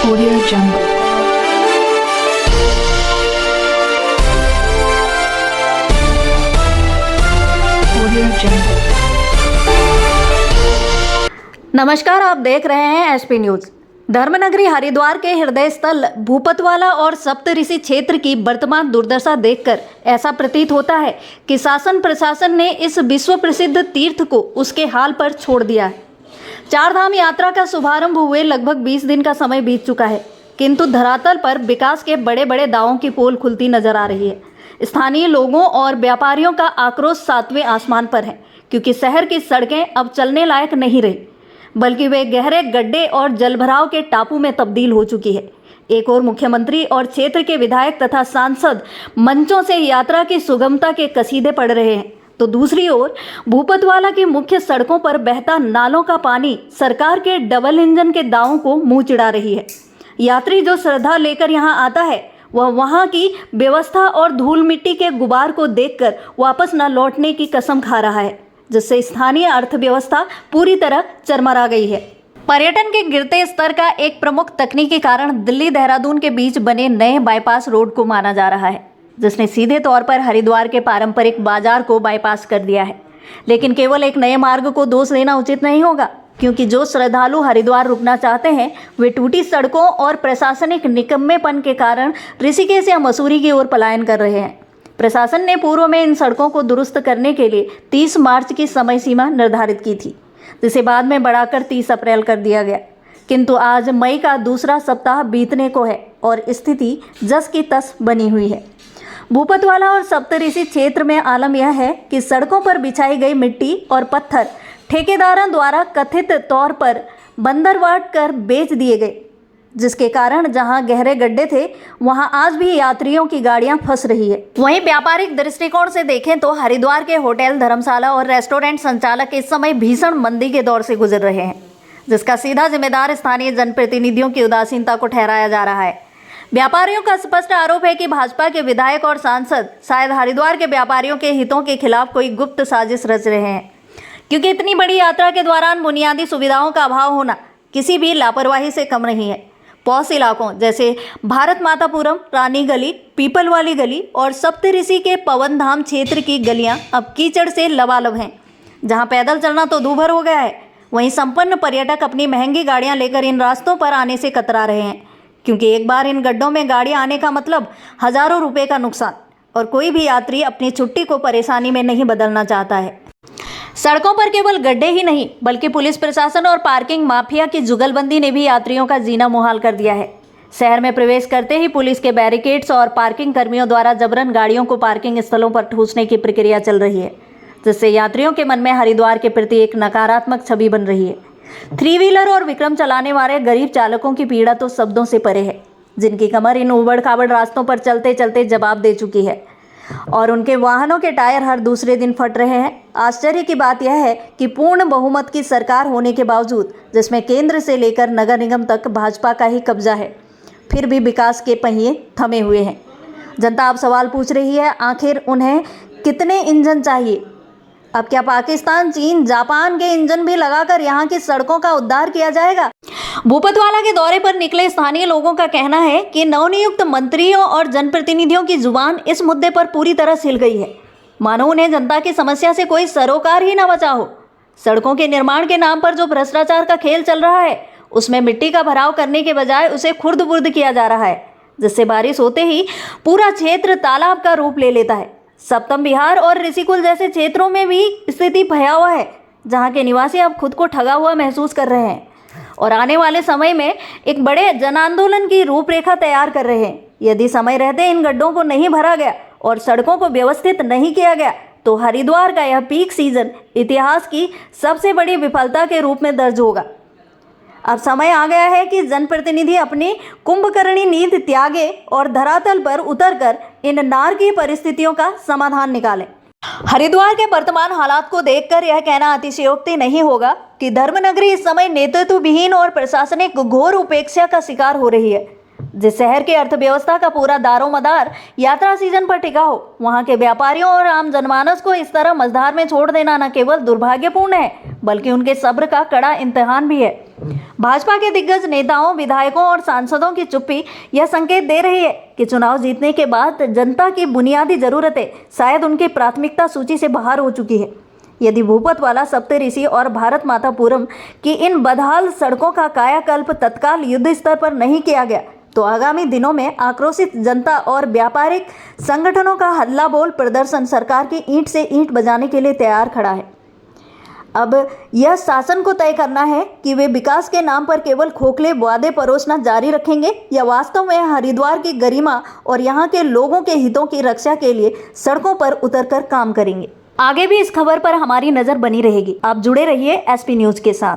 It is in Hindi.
Audio Jungle. Audio Jungle. नमस्कार, आप देख रहे हैं एसपी न्यूज। धर्मनगरी हरिद्वार के हृदय स्थल भूपतवाला और सप्तऋषि क्षेत्र की वर्तमान दुर्दशा देखकर ऐसा प्रतीत होता है कि शासन प्रशासन ने इस विश्व प्रसिद्ध तीर्थ को उसके हाल पर छोड़ दिया है। चार धाम यात्रा का शुभारंभ हुए लगभग 20 दिन का समय बीत चुका है, किंतु धरातल पर विकास के बड़े बड़े दावों की पोल खुलती नजर आ रही है। स्थानीय लोगों और व्यापारियों का आक्रोश सातवें आसमान पर है, क्योंकि शहर की सड़कें अब चलने लायक नहीं रही, बल्कि वे गहरे गड्ढे और जलभराव के टापू में तब्दील हो चुकी है। एक और मुख्यमंत्री और क्षेत्र के विधायक तथा सांसद मंचों से यात्रा की सुगमता के कसीदे पड़ रहे हैं, तो दूसरी ओर भूपतवाला की मुख्य सड़कों पर बहता नालों का पानी सरकार के डबल इंजन के दावों को मुंह चिढ़ा रही है। यात्री जो श्रद्धा लेकर यहां आता है, वह वहां की व्यवस्था और धूल मिट्टी के गुबार को देखकर वापस न लौटने की कसम खा रहा है, जिससे स्थानीय अर्थव्यवस्था पूरी तरह चरमरा गई है। पर्यटन के गिरते स्तर का एक प्रमुख तकनीकी कारण दिल्ली देहरादून के बीच बने नए बाईपास रोड को माना जा रहा है, जिसने सीधे तौर पर हरिद्वार के पारंपरिक बाजार को बाईपास कर दिया है। लेकिन केवल एक नए मार्ग को दोष देना उचित नहीं होगा, क्योंकि जो श्रद्धालु हरिद्वार रुकना चाहते हैं, वे टूटी सड़कों और प्रशासनिक निकम्मेपन के कारण ऋषिकेश या मसूरी की ओर पलायन कर रहे हैं। प्रशासन ने पूर्व में इन सड़कों को दुरुस्त करने के लिए 30 मार्च की समय सीमा निर्धारित की थी, जिसे बाद में बढ़ाकर 30 अप्रैल कर दिया गया। किंतु आज मई का दूसरा सप्ताह बीतने को है और स्थिति जस की तस बनी हुई है। भूपतवाला और सप्तऋषि क्षेत्र में आलम यह है कि सड़कों पर बिछाई गई मिट्टी और पत्थर ठेकेदारों द्वारा कथित तौर पर बंदरवाट कर बेच दिए गए, जिसके कारण जहां गहरे गड्ढे थे, वहां आज भी यात्रियों की गाड़ियां फंस रही है। वहीं व्यापारिक दृष्टिकोण से देखें तो हरिद्वार के होटल, धर्मशाला और रेस्टोरेंट संचालक इस समय भीषण मंदी के दौर से गुजर रहे हैं, जिसका सीधा जिम्मेदार स्थानीय जनप्रतिनिधियों की उदासीनता को ठहराया जा रहा है। व्यापारियों का स्पष्ट आरोप है कि भाजपा के विधायक और सांसद शायद हरिद्वार के व्यापारियों के हितों के खिलाफ कोई गुप्त साजिश रच रहे हैं, क्योंकि इतनी बड़ी यात्रा के दौरान बुनियादी सुविधाओं का अभाव होना किसी भी लापरवाही से कम नहीं है। पौष इलाकों जैसे भारत मातापुरम, रानी गली, पीपल वाली गली और सप्तऋषि के पवन धाम क्षेत्र की गलियां अब कीचड़ से लबालब हैं, जहां पैदल चलना तो दूभर हो गया है। वहीं संपन्न पर्यटक अपनी महंगी गाड़ियां लेकर इन रास्तों पर आने से कतरा रहे हैं, क्योंकि एक बार इन गड्ढों में गाड़ी आने का मतलब हजारों रुपए का नुकसान, और कोई भी यात्री अपनी छुट्टी को परेशानी में नहीं बदलना चाहता है। सड़कों पर केवल गड्ढे ही नहीं, बल्कि पुलिस प्रशासन और पार्किंग माफिया की जुगलबंदी ने भी यात्रियों का जीना मुहाल कर दिया है। शहर में प्रवेश करते ही पुलिस के बैरिकेड्स और पार्किंग कर्मियों द्वारा जबरन गाड़ियों को पार्किंग स्थलों पर ठूसने की प्रक्रिया चल रही है, जिससे यात्रियों के मन में हरिद्वार के प्रति एक नकारात्मक छवि बन रही है। 3 व्हीलर और विक्रम चलाने वाले गरीब चालकों की पीड़ा तो शब्दों से परे है, जिनकी कमर इन उबड़ खाबड़ रास्तों पर चलते चलते जवाब दे चुकी है और उनके वाहनों के टायर हर दूसरे दिन फट रहे हैं। आश्चर्य की बात यह है कि पूर्ण बहुमत की सरकार होने के बावजूद, जिसमें केंद्र से लेकर नगर निगम तक भाजपा का ही कब्जा है, फिर भी विकास के पहिए थमे हुए हैं। जनता अब सवाल पूछ रही है, आखिर उन्हें कितने इंजन चाहिए? अब क्या पाकिस्तान, चीन, जापान के इंजन भी लगाकर यहाँ की सड़कों का उद्धार किया जाएगा? भूपतवाला के दौरे पर निकले स्थानीय लोगों का कहना है कि नवनियुक्त मंत्रियों और जनप्रतिनिधियों की जुबान इस मुद्दे पर पूरी तरह सिल गई है, मानो उन्हें जनता की समस्या से कोई सरोकार ही न बचा हो। सड़कों के निर्माण के नाम पर जो भ्रष्टाचार का खेल चल रहा है, उसमें मिट्टी का भराव करने के बजाय उसे खुर्द-बुर्द किया जा रहा है, जिससे बारिश होते ही पूरा क्षेत्र तालाब का रूप ले लेता है। सप्तम विहार और ऋषिकुल जैसे क्षेत्रों में भी स्थिति भयावह है, जहां के निवासी अब खुद को ठगा हुआ महसूस कर रहे हैं और आने वाले समय में एक बड़े जन आंदोलन की रूपरेखा तैयार कर रहे हैं। यदि समय रहते इन गड्ढों को नहीं भरा गया और सड़कों को व्यवस्थित नहीं किया गया, तो हरिद्वार का यह पीक सीजन इतिहास की सबसे बड़ी विफलता के रूप में दर्ज होगा। अब समय आ गया है कि जनप्रतिनिधि अपनी कुंभकर्णी नींद त्यागे और धरातल पर उतरकर इन नारकीय परिस्थितियों का समाधान निकालें। हरिद्वार के वर्तमान हालात को देखकर यह कहना अतिशयोक्ति नहीं होगा कि धर्मनगरी इस समय नेतृत्व विहीन और प्रशासनिक घोर उपेक्षा का शिकार हो रही है। जिस शहर की अर्थव्यवस्था का पूरा दारोमदार यात्रा सीजन पर टिका हो, वहां के व्यापारियों और आम जनमानस को इस तरह मझधार में छोड़ देना न केवल दुर्भाग्यपूर्ण है, बल्कि उनके सब्र का कड़ा इम्तिहान भी है। भाजपा के दिग्गज नेताओं, विधायकों और सांसदों की चुप्पी यह संकेत दे रही है कि चुनाव जीतने के बाद जनता की बुनियादी जरूरतें शायद उनकी प्राथमिकता सूची से बाहर हो चुकी है। यदि भूपतवाला, सप्तऋषि और भारत मातापुरम की इन बदहाल सड़कों का कायाकल्प तत्काल युद्ध स्तर पर नहीं किया गया तो आगामी दिनों में आक्रोशित जनता और व्यापारिक संगठनों का हल्ला बोल प्रदर्शन सरकार की ईंट से ईंट बजाने के लिए तैयार खड़ा है। अब यह शासन को तय करना है कि वे विकास के नाम पर केवल खोखले वादे परोसना जारी रखेंगे या वास्तव में हरिद्वार की गरिमा और यहाँ के लोगों के हितों की रक्षा के लिए सड़कों पर उतरकर काम करेंगे। आगे भी इस खबर पर हमारी नजर बनी रहेगी। आप जुड़े रहिए एसपी न्यूज के साथ।